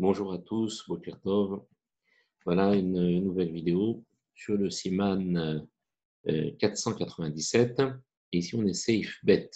Bonjour à tous, Boker Tov. Voilà une nouvelle vidéo sur le Siman 497. Et ici, on est Seif Bet.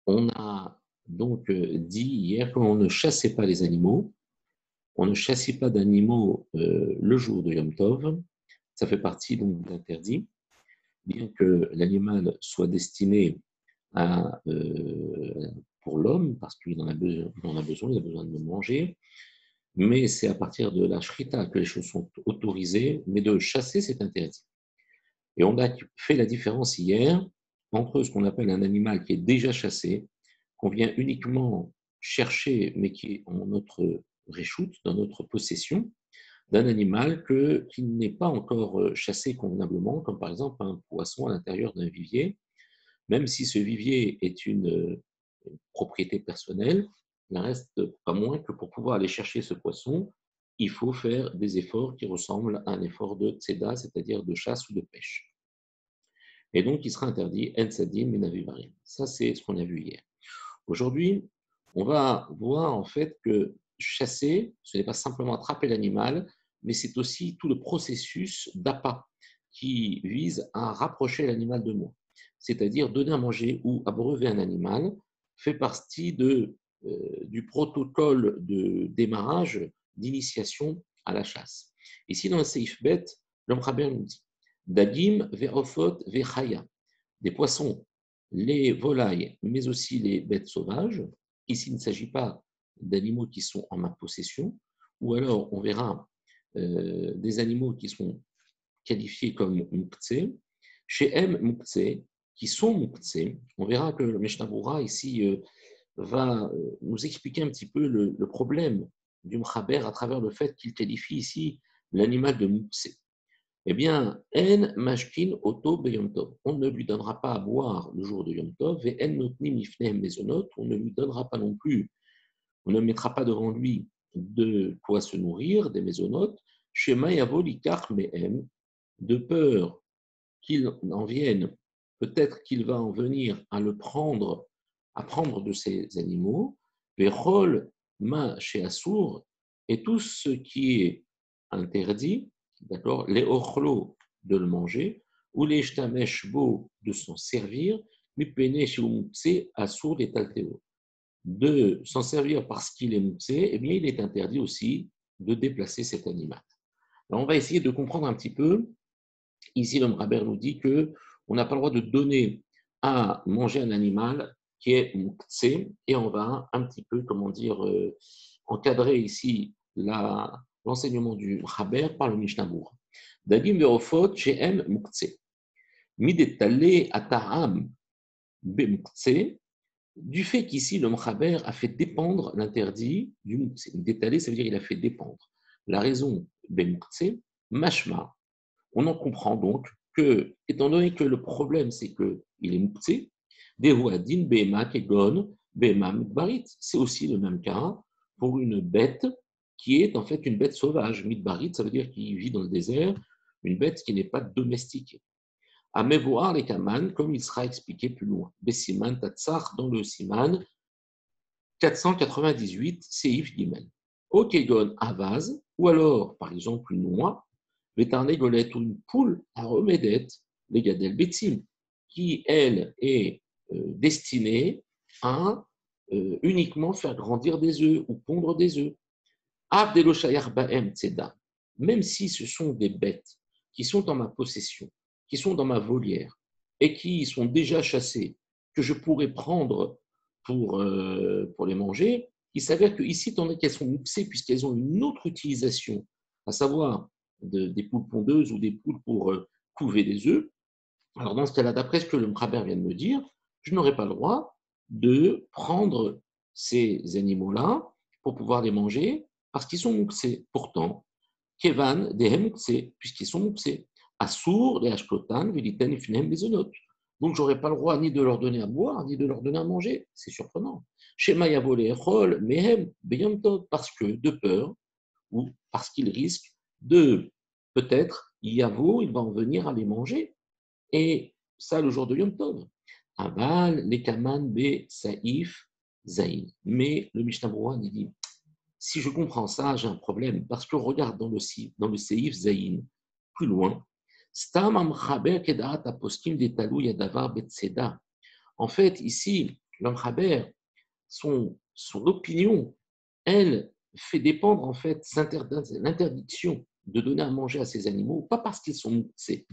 On a donc dit hier qu'on ne chassait pas les animaux. On ne chassait pas d'animaux le jour de Yom Tov. Ça fait partie donc de l'interdit. Bien que l'animal soit destiné à, pour l'homme, parce qu'il en a besoin, il a besoin de manger. Mais c'est à partir de la shrita que les choses sont autorisées, mais de chasser, c'est interdit. Et on a fait la différence hier entre ce qu'on appelle un animal qui est déjà chassé, qu'on vient uniquement chercher, mais qui est en notre réchoute, dans notre possession, d'un animal qui n'est pas encore chassé convenablement, comme par exemple un poisson à l'intérieur d'un vivier, même si ce vivier est une propriété personnelle, il n'en reste pas moins que pour pouvoir aller chercher ce poisson, il faut faire des efforts qui ressemblent à un effort de tzeda, c'est-à-dire de chasse ou de pêche. Et donc, il sera interdit en tzadim et navivarim. Ça, c'est ce qu'on a vu hier. Aujourd'hui, on va voir en fait que chasser, ce n'est pas simplement attraper l'animal, mais c'est aussi tout le processus d'appât qui vise à rapprocher l'animal de moi. C'est-à-dire donner à manger ou abreuver un animal fait partie du protocole de démarrage, d'initiation à la chasse. Ici, dans le Seif Bet, l'homme Rabber nous dit Dagim, Verofot, Vechaya, des poissons, les volailles, mais aussi les bêtes sauvages. Ici, il ne s'agit pas d'animaux qui sont en ma possession, ou alors on verra des animaux qui sont qualifiés comme Muktzeh. Chez M, Muktzeh, qui sont Muktzeh, on verra que le Mishnah Berurah ici va nous expliquer un petit peu le problème du Mchaber à travers le fait qu'il qualifie ici l'animal de Muktzeh. Eh bien, en mashkin oto beyom tov. On ne lui donnera pas à boire le jour de Yom Tov, et en notnim ifnehem mezonot. On ne lui donnera pas non plus, on ne mettra pas devant lui de quoi se nourrir, des mésonotes, shema yavo likach mehem, de peur qu'il en vienne, peut-être qu'il va en venir à le prendre, à prendre de ces animaux, Vechol ma chez Assour, et tout ce qui est interdit, d'accord, les ochlo de le manger, ou les shtamesh bo de s'en servir, mipene chez Umtse Assour des taltéo. De s'en servir parce qu'il est Mutse, eh bien il est interdit aussi de déplacer cet animal. Alors on va essayer de comprendre un petit peu. Ici, l'homme Rabber nous dit que on n'a pas le droit de donner à manger un animal qui est muktzé, et on va un petit peu, comment dire, encadrer ici l'enseignement du Rabber par le Mishnah Berurah. Dagim ve'ofot she'em muktzé. Midetale ataham be du fait qu'ici, le Mchaber a fait dépendre l'interdit du muktzé. Détaler, ça veut dire qu'il a fait dépendre. La raison ben muktzé, mashma, on en comprend donc que, étant donné que le problème, c'est qu'il est muktzé, Dehuadin, Behema, Kegon, Behema, Midbarit. C'est aussi le même cas pour une bête qui est en fait une bête sauvage. Midbarit, ça veut dire qu'il vit dans le désert, une bête qui n'est pas domestiquée. À Mevoar les Kaman, comme il sera expliqué plus loin. Bessiman Tatsar, dans le Siman 498, Seif Gimel. Au Kegon Avaz, ou alors, par exemple, une noix, Vétarnégolette ou une poule à remédette, les Gadel Betsim, qui, elle, est destinée à uniquement faire grandir des œufs ou pondre des œufs. Abdeloshayar Baem Tzeda, même si ce sont des bêtes qui sont en ma possession, qui sont dans ma volière et qui sont déjà chassées, que je pourrais prendre pour les manger, il s'avère qu'ici, tant qu'elles sont mixées, puisqu'elles ont une autre utilisation, à savoir des poules pondeuses ou des poules pour couver des œufs, alors dans ce cas-là, d'après ce que le Mchaber vient de me dire, je n'aurai pas le droit de prendre ces animaux-là pour pouvoir les manger parce qu'ils sont mouxés. Pourtant, Kevan, des mouxés, puisqu'ils sont mouxés. Assour, les ashkotan, viliten, ifnem, les onotes. Donc, je n'aurai pas le droit ni de leur donner à boire, ni de leur donner à manger. C'est surprenant. Shema yavo echol, mehem, beyom tov, parce que, de peur, ou parce qu'ils risquent de, peut-être, yavo, il va en venir à les manger. Et ça, le jour de Yom Tov. Aval, les kaman, be, saïf, zaïn. Mais le Mishnah Berurah dit si je comprends ça, j'ai un problème, parce qu'on regarde dans le Seif Zayin, plus loin, Stam Amchaber Kedaat Aposkim Detalu Yadavar Betseda. En fait, ici, l'Amchaber, son opinion, elle fait dépendre en fait l'interdiction de donner à manger à ces animaux, pas parce qu'ils sont moutsés,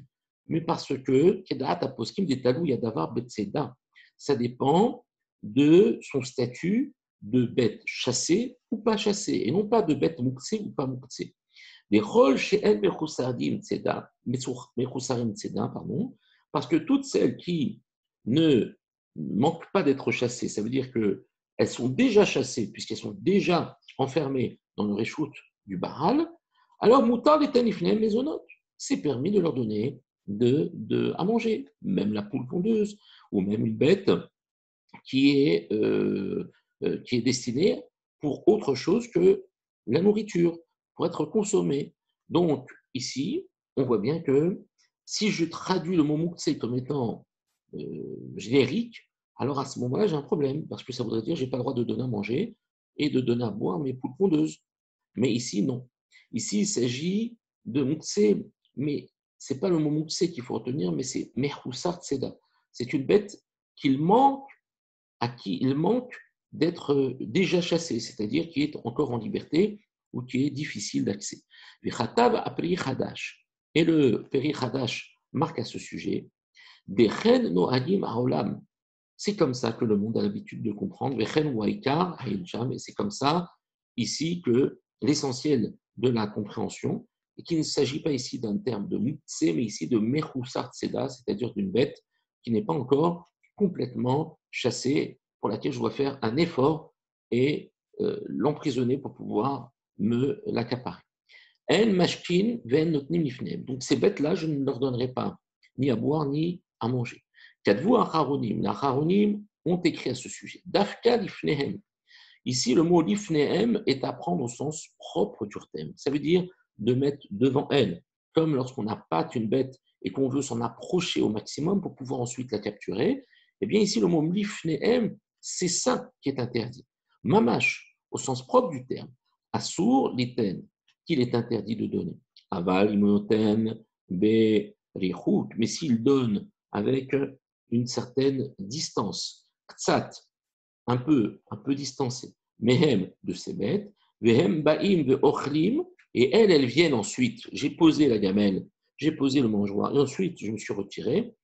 mais parce que Kedaat Aposkim Detalu Yadavar Betseda, ça dépend de son statut de bête chassée ou pas chassée, et non pas de bête moutsée ou pas moutsée. Les rôles chez El Mechusarim Tzeda, pardon, parce que toutes celles qui ne manquent pas d'être chassées, ça veut dire qu'elles sont déjà chassées, puisqu'elles sont déjà enfermées dans le réchoute du Baral, alors Moutar les Tanifnem les onotes, c'est permis de leur donner à manger, même la poule pondeuse, ou même une bête qui est destinée pour autre chose que la nourriture, pour être consommée. Donc, ici, on voit bien que si je traduis le mot mouktsé comme étant générique, alors à ce moment-là, j'ai un problème, parce que ça voudrait dire que je n'ai pas le droit de donner à manger et de donner à boire mes poules pondeuses. Mais ici, non. Ici, il s'agit de mouktsé, mais ce n'est pas le mot mouktsé qu'il faut retenir, mais c'est mehoussar tseda. C'est une bête qu'il manque à qui il manque d'être déjà chassé, c'est-à-dire qui est encore en liberté ou qui est difficile d'accès. Et le Peri Hadash marque à ce sujet des chen no'adim haolam. C'est comme ça que le monde a l'habitude de comprendre. Et c'est comme ça ici que l'essentiel de la compréhension, et qu'il ne s'agit pas ici d'un terme de mutse, mais ici de mechoussar tseda, c'est-à-dire d'une bête qui n'est pas encore complètement chassée, pour laquelle je dois faire un effort et l'emprisonner pour pouvoir me l'accaparer. En mashkin ven notnim nifnem. Donc ces bêtes-là, je ne leur donnerai pas ni à boire ni à manger. Kadvu acharonim. Les acharonim ont écrit à ce sujet. Dafka lifnehem. Ici, le mot lifnehem est à prendre au sens propre du terme. Ça veut dire de mettre devant elle, comme lorsqu'on n'a pas une bête et qu'on veut s'en approcher au maximum pour pouvoir ensuite la capturer. Eh bien, ici, le mot lifnehem, c'est ça qui est interdit. Mamash, au sens propre du terme. Assour liten, qu'il est interdit de donner. Aval imonoten be richout, mais s'il donne avec une certaine distance, ktsat, un peu distancé, mehem de ces bêtes, vehem baim ve ochlim, et elles viennent ensuite. J'ai posé la gamelle, j'ai posé le mangeoire, et ensuite je me suis retiré.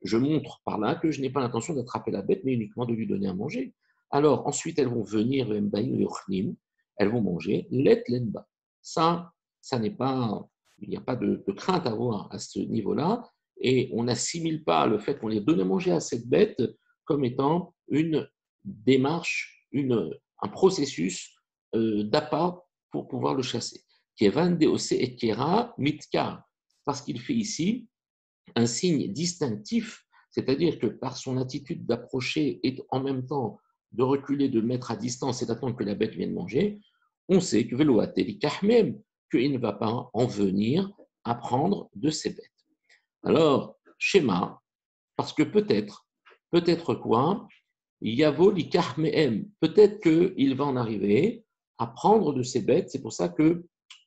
Je montre par là que je n'ai pas l'intention d'attraper la bête, mais uniquement de lui donner à manger. Alors ensuite elles vont venir, vehem baim ve ochlim, elles vont manger, let lenba. Ça n'est pas, il n'y a pas de crainte à avoir à ce niveau-là, et on n'assimile pas le fait qu'on les donne à manger à cette bête comme étant une démarche, un processus d'appât pour pouvoir le chasser. Kevan deose et kera mitka, parce qu'il fait ici un signe distinctif, c'est-à-dire que par son attitude d'approcher et en même temps de reculer, de mettre à distance et d'attendre que la bête vienne manger, on sait que même qu'il ne va pas en venir à prendre de ces bêtes. Alors, schéma, parce que peut-être quoi, Yavo likach mehem, peut-être qu'il va en arriver à prendre de ces bêtes. C'est pour ça que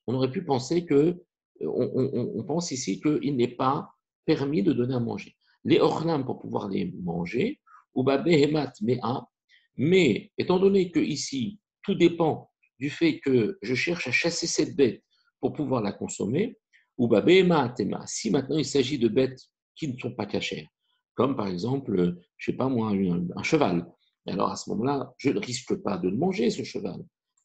on aurait pu penser que, on pense ici qu'il n'est pas permis de donner à manger. Les ornam pour pouvoir les manger, ou behemat mea, mais étant donné que ici tout dépend du fait que je cherche à chasser cette bête pour pouvoir la consommer, ou behemat tema, si maintenant il s'agit de bêtes qui ne sont pas cachères, comme par exemple, je ne sais pas moi, un cheval. Et alors à ce moment-là, je ne risque pas de le manger, ce cheval,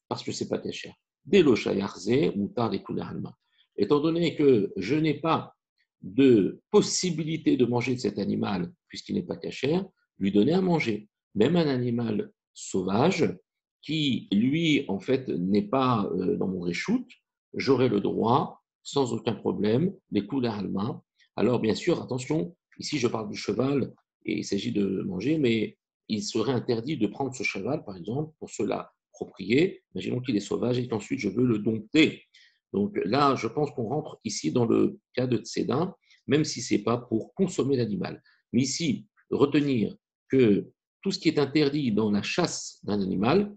parce que ce n'est pas très cher. Dès le chayarze, moutar des alma. Étant donné que je n'ai pas de possibilité de manger de cet animal, puisqu'il n'est pas cachère, lui donner à manger. Même un animal sauvage, qui lui, en fait, n'est pas dans mon réchoute, j'aurai le droit, sans aucun problème, des coups d'alma. Alors, bien sûr, attention, ici je parle du cheval et il s'agit de manger, mais il serait interdit de prendre ce cheval, par exemple, pour se l'approprier. Imaginons qu'il est sauvage et qu'ensuite je veux le dompter. Donc là, je pense qu'on rentre ici dans le cas de Tsédin, même si ce n'est pas pour consommer l'animal. Mais ici, retenir que tout ce qui est interdit dans la chasse d'un animal,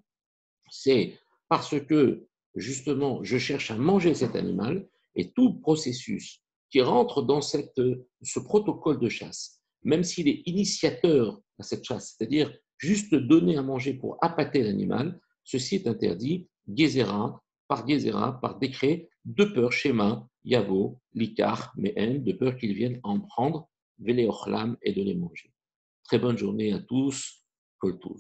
c'est parce que, justement, je cherche à manger cet animal, et tout processus qui rentre dans ce protocole de chasse, même s'il est initiateur à cette chasse, c'est-à-dire juste donner à manger pour appâter l'animal, ceci est interdit, Gezerah, par décret, de peur, Shema, Yavo, Likar, Mehen, de peur qu'ils viennent en prendre, Vele Ochlam, et de les manger. Très bonne journée à tous, Kol Tov.